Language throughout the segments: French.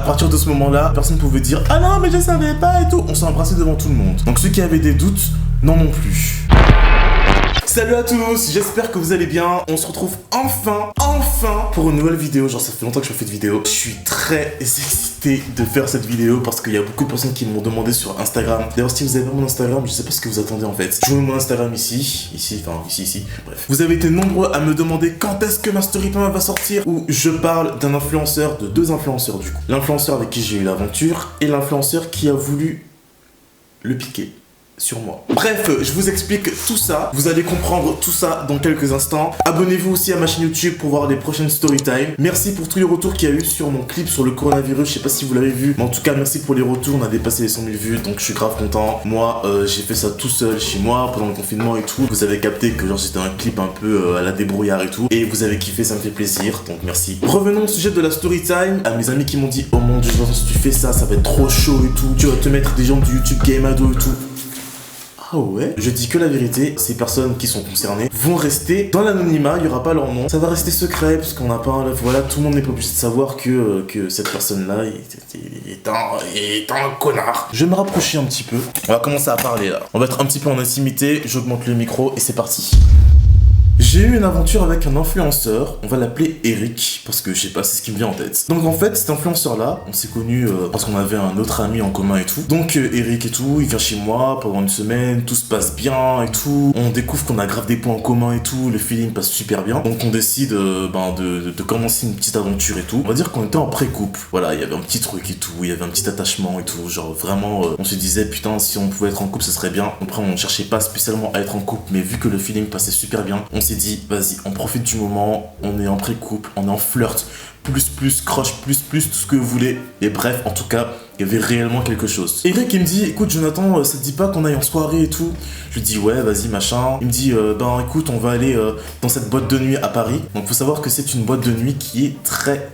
partir de ce moment-là, personne ne pouvait dire ah non mais je savais pas et tout. On s'est embrassé devant tout le monde. Donc ceux qui avaient des doutes, non plus. Salut à tous, j'espère que vous allez bien. On se retrouve enfin pour une nouvelle vidéo. Genre ça fait longtemps que je fais de vidéo. Je suis très excité de faire cette vidéo parce qu'il y a beaucoup de personnes qui m'ont demandé sur Instagram. D'ailleurs si vous avez pas mon Instagram, je sais pas ce que vous attendez en fait. Je vous mets mon Instagram ici, bref. Vous avez été nombreux à me demander quand est-ce que ma story time va sortir, où je parle d'un influenceur, de deux influenceurs du coup. L'influenceur avec qui j'ai eu l'aventure et l'influenceur qui a voulu le piquer sur moi. Bref, je vous explique tout ça. Vous allez comprendre tout ça dans quelques instants. Abonnez-vous aussi à ma chaîne YouTube pour voir les prochaines storytime. Merci pour tous les retours qu'il y a eu sur mon clip sur le coronavirus. Je sais pas si vous l'avez vu, mais en tout cas, merci pour les retours. On a dépassé les 100 000 vues, donc je suis grave content. Moi, j'ai fait ça tout seul chez moi pendant le confinement et tout. Vous avez capté que genre c'était un clip un peu à la débrouillard et tout. Et vous avez kiffé, ça me fait plaisir, donc merci. Revenons au sujet de la storytime. À mes amis qui m'ont dit, oh mon dieu, si tu fais ça, ça va être trop chaud et tout. Tu vas te mettre des gens du YouTube Game Ado et tout. Ah ouais? Je dis que la vérité, ces personnes qui sont concernées vont rester dans l'anonymat, il n'y aura pas leur nom. Ça va rester secret parce qu'on n'a pas... Voilà, tout le monde n'est pas obligé de savoir que cette personne-là est un connard. Je vais me rapprocher un petit peu. On va commencer à parler là. On va être un petit peu en intimité, j'augmente le micro et c'est parti. J'ai eu une aventure avec un influenceur, on va l'appeler Eric, parce que je sais pas, c'est ce qui me vient en tête. Donc en fait, cet influenceur-là, on s'est connus parce qu'on avait un autre ami en commun et tout. Donc Eric et tout, il vient chez moi pendant une semaine, tout se passe bien et tout. On découvre qu'on a grave des points en commun et tout, le feeling passe super bien. Donc on décide de commencer une petite aventure et tout. On va dire qu'on était en pré-couple, voilà, il y avait un petit truc et tout, il y avait un petit attachement et tout. Genre vraiment, on se disait putain, si on pouvait être en couple, ce serait bien. Après, on cherchait pas spécialement à être en couple, mais vu que le feeling passait super bien, on s'est dit, vas-y, on profite du moment, on est en pré-couple, on est en flirt, plus, crush, plus, tout ce que vous voulez. Et bref, en tout cas, il y avait réellement quelque chose. Eric, il me dit, écoute, Jonathan, ça te dit pas qu'on aille en soirée et tout? Je lui dis, ouais, vas-y, machin. Il me dit, écoute, on va aller dans cette boîte de nuit à Paris. Donc, faut savoir que c'est une boîte de nuit qui est très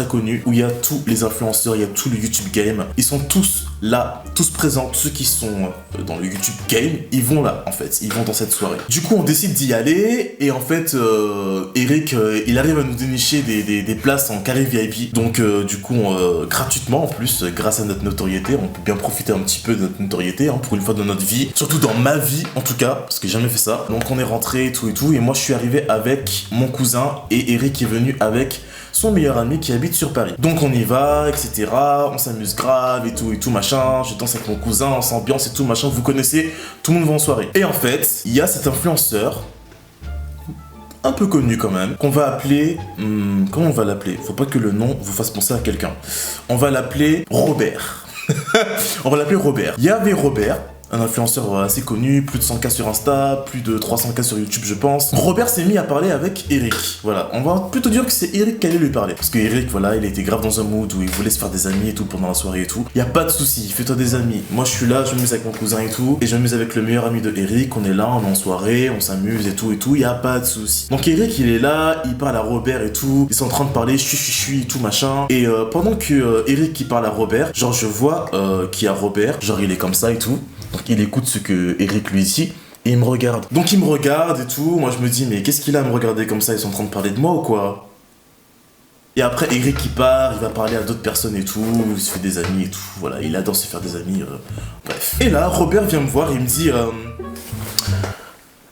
connue, où il y a tous les influenceurs, il y a tout le YouTube Game. Ils sont tous là, tous présents. Tous ceux qui sont dans le YouTube Game, ils vont là, en fait. Ils vont dans cette soirée. Du coup, on décide d'y aller. Et en fait, Eric, il arrive à nous dénicher des places en carré VIP. Donc, du coup, gratuitement, en plus, grâce à notre notoriété, on peut bien profiter un petit peu de notre notoriété, hein, pour une fois dans notre vie. Surtout dans ma vie, en tout cas, parce que j'ai jamais fait ça. Donc, on est rentré et tout. Et moi, je suis arrivé avec mon cousin. Et Eric est venu avec son meilleur ami qui habite sur Paris. Donc on y va, etc. On s'amuse grave et tout, machin. Je danse avec mon cousin, on s'ambiance et tout, machin. Vous connaissez, tout le monde va en soirée. Et en fait, il y a cet influenceur, un peu connu quand même, qu'on va appeler... comment on va l'appeler? Faut pas que le nom vous fasse penser à quelqu'un. On va l'appeler Robert. On va l'appeler Robert. Il y avait Robert, un influenceur assez connu, plus de 100K sur Insta, plus de 300K sur YouTube je pense. Robert s'est mis à parler avec Eric. Voilà, on va plutôt dire que c'est Eric qui allait lui parler. Parce que Eric, voilà, il était grave dans un mood où il voulait se faire des amis et tout pendant la soirée et tout. Y a pas de souci, fais-toi des amis. Moi je suis là, je m'amuse avec mon cousin et tout. Et je m'amuse avec le meilleur ami de Eric. On est là, on est en soirée, on s'amuse et tout. Y a pas de souci. Donc Eric il est là, il parle à Robert et tout. Ils sont en train de parler, chui et tout machin. Et pendant que Eric qui parle à Robert, genre je vois qu'il y a Robert, genre il est comme ça et tout. Donc il écoute ce que Eric lui dit et il me regarde. Donc il me regarde et tout, moi je me dis mais qu'est-ce qu'il a à me regarder comme ça, ils sont en train de parler de moi ou quoi? Et après Eric il part, il va parler à d'autres personnes et tout, il se fait des amis et tout, voilà, il adore se faire des amis, bref. Et là Robert vient me voir et il me dit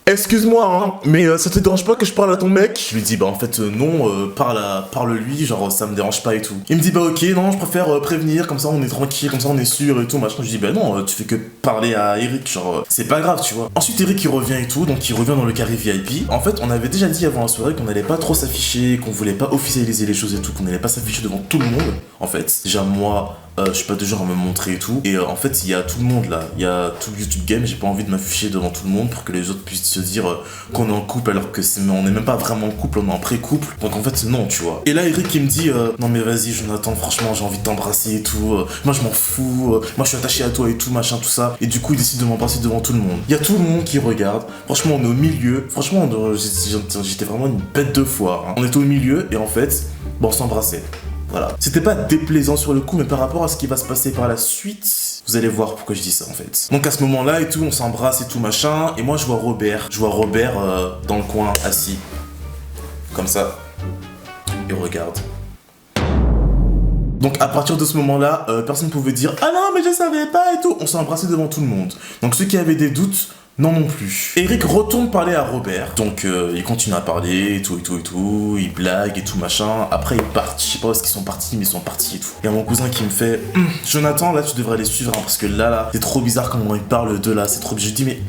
excuse-moi, hein, mais ça te dérange pas que je parle à ton mec? Je lui dis, bah en fait, non, parle-lui, genre ça me dérange pas et tout. Il me dit, bah ok, non, je préfère prévenir, comme ça on est tranquille, comme ça on est sûr et tout, machin. Je dis, bah non, tu fais que parler à Eric, genre, c'est pas grave, tu vois. Ensuite, Eric il revient et tout, donc il revient dans le carré VIP. En fait, on avait déjà dit avant la soirée qu'on allait pas trop s'afficher, qu'on voulait pas officialiser les choses et tout, qu'on allait pas s'afficher devant tout le monde, en fait. Déjà, moi, je suis pas de genre à me montrer et tout. Et en fait, il y a tout le monde là. Il y a tout le YouTube Game. J'ai pas envie de m'afficher devant tout le monde pour que les autres puissent se dire qu'on est en couple alors que on est même pas vraiment en couple, on est en pré-couple. Donc en fait, non, tu vois. Et là, Eric il me dit non mais vas-y, Jonathan, franchement, j'ai envie de t'embrasser et tout. Moi, je m'en fous. Moi, je suis attaché à toi et tout, machin, tout ça. Et du coup, il décide de m'embrasser devant tout le monde. Il y a tout le monde qui regarde. Franchement, on est au milieu. Franchement, j'étais vraiment une bête de foire. Hein. On était au milieu et en fait, bon, on s'embrassait. Voilà. C'était pas déplaisant sur le coup, mais par rapport à ce qui va se passer par la suite, vous allez voir pourquoi je dis ça en fait. Donc à ce moment-là et tout, on s'embrasse et tout machin, et moi je vois Robert. Je vois Robert dans le coin, assis. Comme ça. Il regarde. Donc à partir de ce moment-là, personne ne pouvait dire ah non mais je savais pas et tout. On s'est embrassé devant tout le monde. Donc ceux qui avaient des doutes, non non plus. Eric retourne parler à Robert. Donc il continue à parler et tout et tout et tout. Il blague et tout machin. Après ils partent. Je sais pas où est-ce qu'ils sont partis, mais ils sont partis et tout. Il y a mon cousin qui me fait Jonathan, là tu devrais les suivre hein, parce que là c'est trop bizarre comment ils parlent de là. C'est trop. Je lui dis mais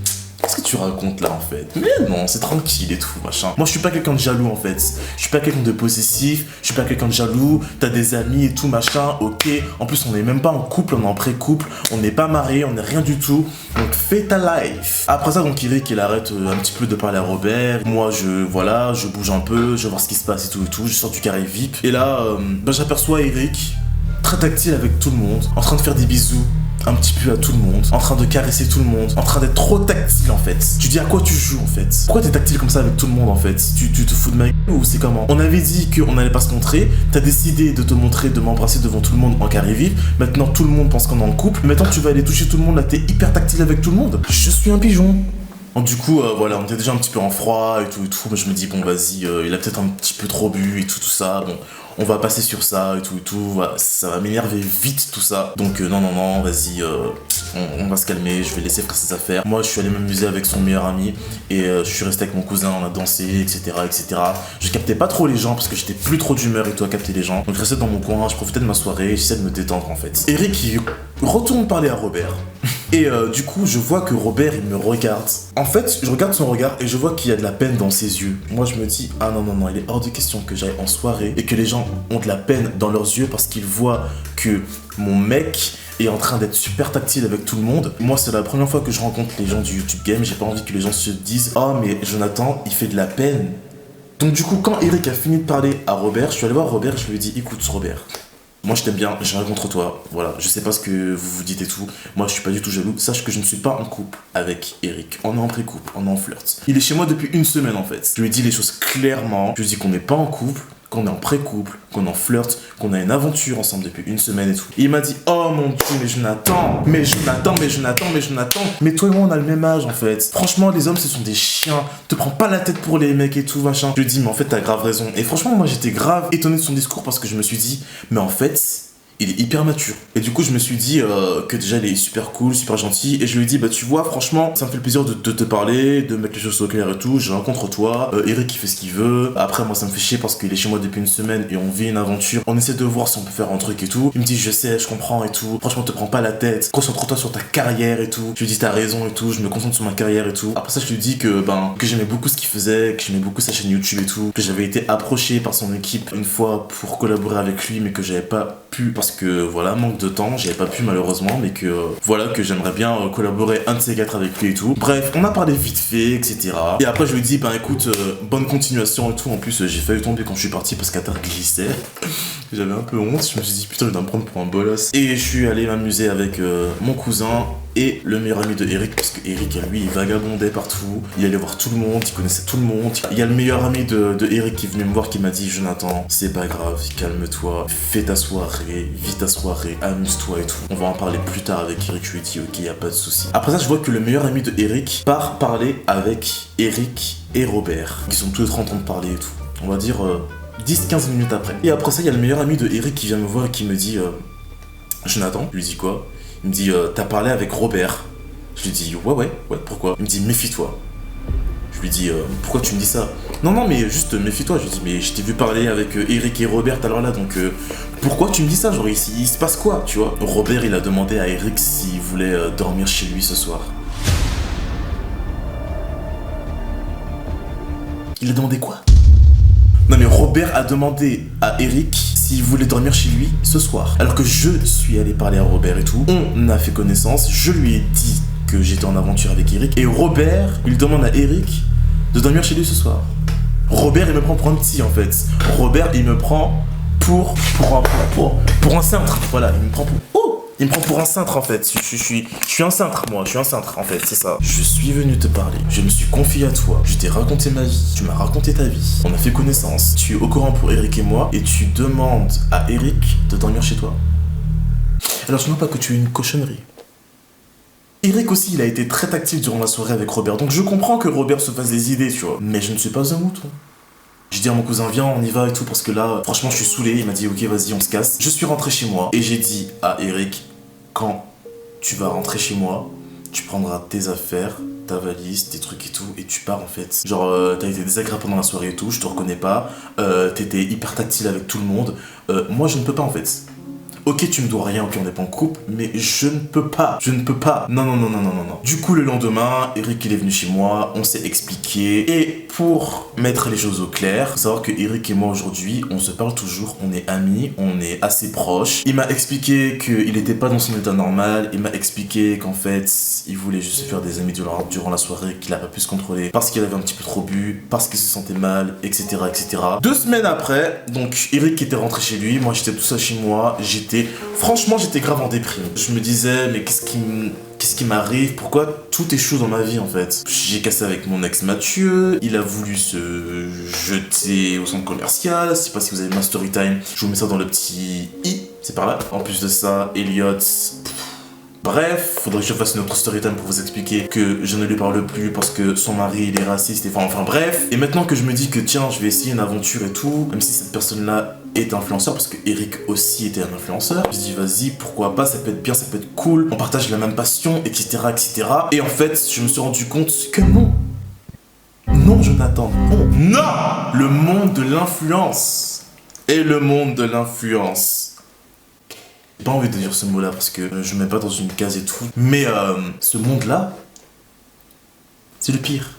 qu'est-ce que tu racontes là en fait? Mais non, c'est tranquille et tout, machin. Moi je suis pas quelqu'un de jaloux en fait. Je suis pas quelqu'un de possessif, je suis pas quelqu'un de jaloux. T'as des amis et tout, machin, ok. En plus, on est même pas en couple, on est en pré-couple. On n'est pas mariés, on n'est rien du tout. Donc fais ta life. Après ça, donc Eric il arrête un petit peu de parler à Robert. Moi je bouge un peu, je vais voir ce qui se passe et tout et tout. Je sors du carré VIP. Et là, j'aperçois Eric très tactile avec tout le monde, en train de faire des bisous un petit peu à tout le monde, en train de caresser tout le monde, en train d'être trop tactile en fait. Tu dis à quoi tu joues en fait? Pourquoi t'es tactile comme ça avec tout le monde en fait? Tu te fous de ma gueule ou c'est comment? On avait dit qu'on n'allait pas se montrer, t'as décidé de te montrer, de m'embrasser devant tout le monde en carré vif. Maintenant tout le monde pense qu'on est en couple, maintenant tu vas aller toucher tout le monde, là t'es hyper tactile avec tout le monde. Je suis un pigeon. Du coup, voilà, on était déjà un petit peu en froid et tout, mais je me dis, bon, vas-y, il a peut-être un petit peu trop bu et tout ça, bon, on va passer sur ça et tout, voilà, ça va m'énerver vite tout ça. Donc, non, vas-y, on va se calmer, je vais laisser faire ses affaires. Moi, je suis allé m'amuser avec son meilleur ami et je suis resté avec mon cousin, on a dansé, etc. Je captais pas trop les gens parce que j'étais plus trop d'humeur et tout à capter les gens. Donc, je restais dans mon coin, je profitais de ma soirée, j'essayais de me détendre en fait. Eric, il retourne parler à Robert. Et du coup, je vois que Robert, il me regarde. En fait, je regarde son regard et je vois qu'il y a de la peine dans ses yeux. Moi, je me dis, ah non, il est hors de question que j'aille en soirée et que les gens ont de la peine dans leurs yeux parce qu'ils voient que mon mec est en train d'être super tactile avec tout le monde. Moi, c'est la première fois que je rencontre les gens du YouTube Game. J'ai pas envie que les gens se disent, oh, mais Jonathan, il fait de la peine. Donc du coup, quand Eric a fini de parler à Robert, je suis allé voir Robert et je lui ai dit, écoute, Robert, moi je t'aime bien, j'ai rien contre toi, voilà, je sais pas ce que vous vous dites et tout, moi je suis pas du tout jaloux, sache que je ne suis pas en couple avec Eric, on est en pré-couple, on est en flirt. Il est chez moi depuis une semaine en fait, je lui ai dit les choses clairement, je lui ai dit qu'on n'est pas en couple, qu'on est en pré-couple, qu'on est en flirt, qu'on a une aventure ensemble depuis une semaine et tout. Et il m'a dit, oh mon dieu, mais Jonathan, mais toi et moi on a le même âge en fait. Franchement, les hommes ce sont des chiens, te prends pas la tête pour les mecs et tout, machin. Je lui ai dit, mais en fait t'as grave raison. Et franchement, moi j'étais grave étonné de son discours parce que je me suis dit, mais en fait, il est hyper mature. Et du coup, je me suis dit que déjà, il est super cool, super gentil. Et je lui ai dit, bah tu vois, franchement, ça me fait le plaisir de te parler, de mettre les choses au clair et tout. J'ai rien contre toi. Eric, il fait ce qu'il veut. Après, moi, ça me fait chier parce qu'il est chez moi depuis une semaine et on vit une aventure. On essaie de voir si on peut faire un truc et tout. Il me dit, je sais, je comprends et tout. Franchement, te prends pas la tête. Concentre-toi sur ta carrière et tout. Je lui dis, t'as raison et tout. Je me concentre sur ma carrière et tout. Après ça, je lui dis que j'aimais beaucoup ce qu'il faisait, que j'aimais beaucoup sa chaîne YouTube et tout. Que j'avais été approché par son équipe une fois pour collaborer avec lui, mais que j'avais pas pu parce que voilà, manque de temps, j'avais pas pu malheureusement, mais que voilà, que j'aimerais bien collaborer un de ces quatre avec lui et tout. Bref, on a parlé vite fait, etc. Et après je lui ai dit, écoute, bonne continuation et tout. En plus j'ai failli tomber quand je suis parti parce qu'à terre glissait. J'avais un peu honte, je me suis dit putain, je dois me prendre pour un bolos. Et je suis allé m'amuser avec mon cousin et le meilleur ami de Eric, parce que Eric, lui, il vagabondait partout, il allait voir tout le monde, il connaissait tout le monde. Il y a le meilleur ami de Eric qui est venu me voir, qui m'a dit, Jonathan, c'est pas grave, calme-toi, fais ta soirée, vis ta soirée, amuse-toi et tout. On va en parler plus tard avec Eric. Je lui ai dit, ok, y a pas de souci. Après ça, je vois que le meilleur ami de Eric part parler avec Eric et Robert, qui sont tous les trois en train de parler et tout. On va dire 10-15 minutes après. Et après ça, il y a le meilleur ami de Eric qui vient me voir et qui me dit, Jonathan, je lui dis quoi? Il me dit, t'as parlé avec Robert? Je lui dis, ouais, pourquoi? Il me dit, méfie-toi. Je lui dis, pourquoi tu me dis ça? Non, mais juste méfie-toi. Je lui dis, mais je t'ai vu parler avec Eric et Robert alors là, donc pourquoi tu me dis ça? Genre, il se passe quoi, tu vois? Robert, il a demandé à Eric s'il voulait dormir chez lui ce soir. Il a demandé quoi? Non mais Robert a demandé à Eric s'il voulait dormir chez lui ce soir. Alors que je suis allé parler à Robert et tout. On a fait connaissance. Je lui ai dit que j'étais en aventure avec Eric. Et Robert, il demande à Eric de dormir chez lui ce soir. Robert, il me prend pour un petit en fait. Robert, il me prend pour un cintre. Voilà, il me prend pour... Il me prend pour un cintre en fait, je suis un cintre moi, je suis un cintre en fait, c'est ça. Je suis venu te parler, je me suis confié à toi, je t'ai raconté ma vie, tu m'as raconté ta vie, on a fait connaissance, tu es au courant pour Eric et moi, et tu demandes à Eric de dormir chez toi. Alors je ne vois pas que tu es une cochonnerie. Eric aussi, il a été très tactile durant la soirée avec Robert, donc je comprends que Robert se fasse des idées, tu vois. Mais je ne suis pas un mouton. J'ai dit à mon cousin, viens, on y va et tout, parce que là, franchement, je suis saoulé. Il m'a dit, ok, vas-y, on se casse. Je suis rentré chez moi et j'ai dit à Eric, quand tu vas rentrer chez moi, tu prendras tes affaires, ta valise, tes trucs et tout, et tu pars en fait. Genre, t'as été désagréable pendant la soirée et tout, je te reconnais pas, t'étais hyper tactile avec tout le monde. Moi, je ne peux pas en fait. Ok, tu me dois rien, ok, on n'est pas en couple, mais je ne peux pas. Je ne peux pas. Non, non, non, non, non, non, non. Du coup, le lendemain, Eric, il est venu chez moi, on s'est expliqué. Et pour mettre les choses au clair, faut savoir que Eric et moi, aujourd'hui, on se parle toujours, on est amis, on est assez proches. Il m'a expliqué qu'il n'était pas dans son état normal. Il m'a expliqué qu'en fait, il voulait juste se faire des amis durant la soirée, qu'il n'a pas pu se contrôler parce qu'il avait un petit peu trop bu, parce qu'il se sentait mal, etc., etc. 2 semaines après, donc, Eric était rentré chez lui, moi, j'étais tout seul chez moi, franchement, j'étais grave en déprime. Je me disais, mais qu'est-ce qui m'arrive? Pourquoi tout est chaud dans ma vie en fait? J'ai cassé avec mon ex Mathieu, il a voulu se jeter au centre commercial. Je sais pas si vous avez ma story time, je vous mets ça dans le petit i, c'est par là. En plus de ça, Elliot. Bref, faudrait que je fasse une autre story time pour vous expliquer que je ne lui parle plus parce que son mari il est raciste et enfin bref. Et maintenant que je me dis que tiens, je vais essayer une aventure et tout, même si cette personne-là est influenceur, parce que Eric aussi était un influenceur, je dis vas-y, pourquoi pas, ça peut être bien, ça peut être cool, on partage la même passion, etc., etc. Et en fait, je me suis rendu compte que non. Non, Jonathan, non. Non. Le monde de l'influence est le monde de l'influence. J'ai pas envie de dire ce mot-là parce que je me mets pas dans une case et tout. Mais ce monde-là, c'est le pire.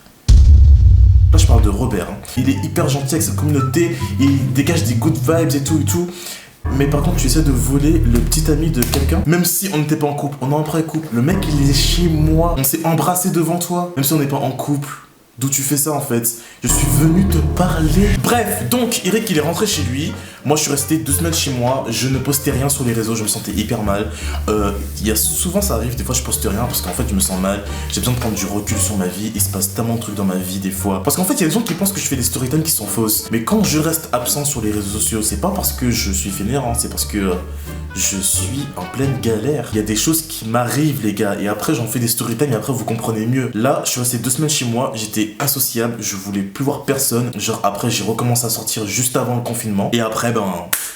Là, je parle de Robert. Hein. Il est hyper gentil avec sa communauté, il dégage des good vibes et tout et tout. Mais par contre, tu essaies de voler le petit ami de quelqu'un, même si on n'était pas en couple, on est en pré-couple. Le mec, il est chez moi, on s'est embrassé devant toi, même si on n'est pas en couple. D'où tu fais ça en fait? Je suis venu te parler. Bref, donc Eric il est rentré chez lui. Moi je suis resté 2 semaines chez moi. Je ne postais rien sur les réseaux, je me sentais hyper mal. Souvent ça arrive, des fois je poste rien parce qu'en fait je me sens mal. J'ai besoin de prendre du recul sur ma vie. Il se passe tellement de trucs dans ma vie des fois. Parce qu'en fait il y a des gens qui pensent que je fais des storytimes qui sont fausses. Mais quand je reste absent sur les réseaux sociaux, c'est pas parce que je suis fainéant, c'est parce que je suis en pleine galère. Il y a des choses qui m'arrivent les gars. Et après j'en fais des storytimes et après vous comprenez mieux. Là je suis resté 2 semaines chez moi, j'étais insociable, je voulais plus voir personne. Genre après j'ai recommencé à sortir juste avant le confinement. Et après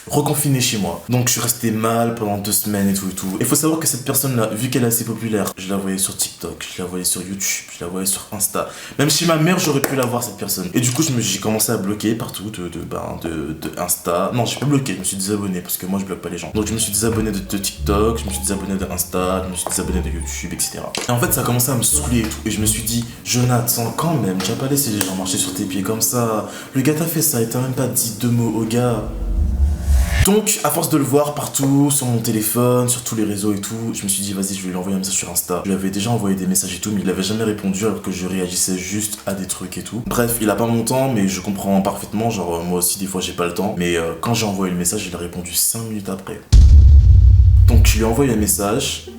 reconfiné chez moi. Donc je suis resté mal pendant 2 semaines et tout et tout. Et faut savoir que cette personne là, vu qu'elle est assez populaire, je la voyais sur TikTok, je la voyais sur YouTube, je la voyais sur Insta. Même chez ma mère j'aurais pu la voir cette personne. Et du coup j'ai commencé à bloquer partout de Insta. Non j'ai pas bloqué, je me suis désabonné parce que moi je bloque pas les gens. Donc je me suis désabonné de TikTok, je me suis désabonné de Insta, je me suis désabonné de YouTube, etc. Et en fait ça a commencé à me saouler et tout. Et je me suis dit, Jonathan quand même, tu vas pas laisser les gens marcher sur tes pieds comme ça. Le gars t'a fait ça et t'as même pas dit 2 mots au gars. Donc, à force de le voir partout, sur mon téléphone, sur tous les réseaux et tout, je me suis dit, vas-y, je vais lui envoyer un message sur Insta. Je lui avais déjà envoyé des messages et tout, mais il avait jamais répondu alors que je réagissais juste à des trucs et tout. Bref, il a pas mon temps, mais je comprends parfaitement. Genre, moi aussi, des fois, j'ai pas le temps. Mais quand j'ai envoyé le message, il a répondu 5 minutes après. Donc, je lui ai envoyé un message.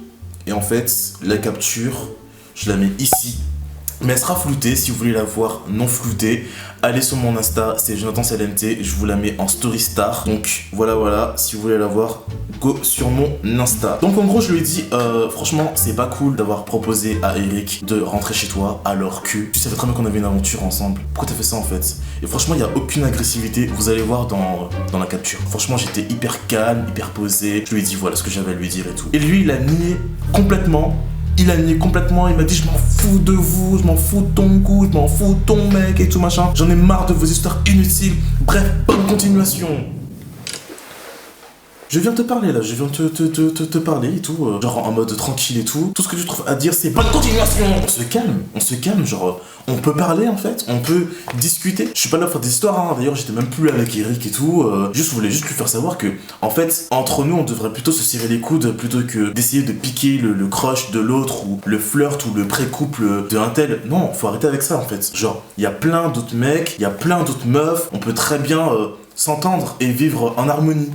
Et en fait, la capture, je la mets ici. Mais elle sera floutée, si vous voulez la voir non floutée, allez sur mon Insta, c'est Jonathan CLMT, je vous la mets en story star. Donc voilà, si vous voulez la voir, go sur mon Insta. Donc en gros je lui ai dit, franchement c'est pas cool d'avoir proposé à Eric de rentrer chez toi alors que tu savais très bien qu'on avait une aventure ensemble. Pourquoi t'as fait ça en fait? Et franchement il n'y a aucune agressivité, vous allez voir dans la capture. Franchement j'étais hyper calme, hyper posé, je lui ai dit voilà ce que j'avais à lui dire et tout. Et lui il a nié complètement. Il a nié complètement, il m'a dit je m'en fous de vous, je m'en fous de ton goût, je m'en fous de ton mec et tout machin. J'en ai marre de vos histoires inutiles. Bref, bonne continuation. Je viens te parler là, je viens te parler et tout, genre en mode tranquille et tout. Tout ce que tu trouves à dire c'est bonne continuation. On se calme, genre on peut parler en fait, on peut discuter. Je suis pas là pour faire des histoires, hein. D'ailleurs j'étais même plus avec Eric et tout. Je voulais juste lui faire savoir que en fait entre nous on devrait plutôt se serrer les coudes plutôt que d'essayer de piquer le crush de l'autre ou le flirt ou le pré-couple de un tel. Non, faut arrêter avec ça en fait. Genre il y a plein d'autres mecs, il y a plein d'autres meufs, on peut très bien s'entendre et vivre en harmonie.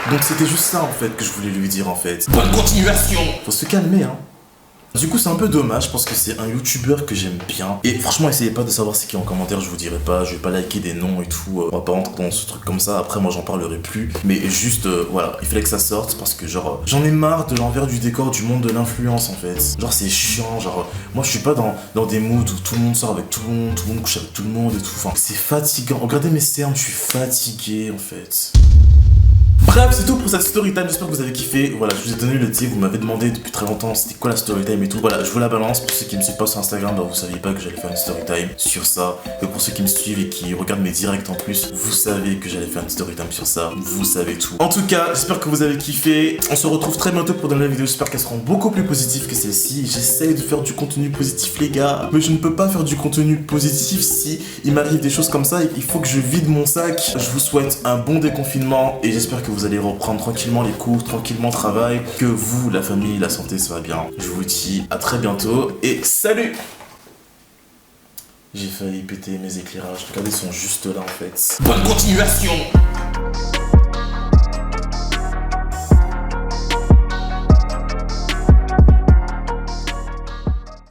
Donc c'était juste ça en fait que je voulais lui dire en fait. Bonne continuation. Faut se calmer hein. Du coup c'est un peu dommage parce que c'est un youtubeur que j'aime bien. Et franchement essayez pas de savoir c'est qui en commentaire, je vous dirai pas, je vais pas liker des noms et tout. On va pas rentrer dans ce truc comme ça, après moi j'en parlerai plus. Mais juste voilà, il fallait que ça sorte parce que genre j'en ai marre de l'envers du décor du monde de l'influence en fait. Genre c'est chiant, genre moi je suis pas dans des moods où tout le monde sort avec tout le monde couche avec tout le monde et tout. Enfin c'est fatigant, regardez mes cernes, je suis fatigué en fait. Bref, c'est tout pour cette story time, j'espère que vous avez kiffé. Voilà, je vous ai donné le tip, vous m'avez demandé depuis très longtemps c'était quoi la story time et tout. Voilà, je vous la balance. Pour ceux qui me suivent pas sur Instagram, bah vous saviez pas que j'allais faire une story time sur ça. Et pour ceux qui me suivent et qui regardent mes directs en plus, vous savez que j'allais faire une story time sur ça. Vous savez tout. En tout cas, j'espère que vous avez kiffé. On se retrouve très bientôt pour de nouvelles vidéos. J'espère qu'elles seront beaucoup plus positives que celle-ci. J'essaye de faire du contenu positif, les gars. Mais je ne peux pas faire du contenu positif si il m'arrive des choses comme ça. Il faut que je vide mon sac. Je vous souhaite un bon déconfinement et j'espère que vous allez reprendre tranquillement les cours, tranquillement le travail, que vous, la famille, la santé, ça va bien. Je vous dis à très bientôt et salut! J'ai failli péter mes éclairages. Regardez, ils sont juste là en fait. Bonne continuation!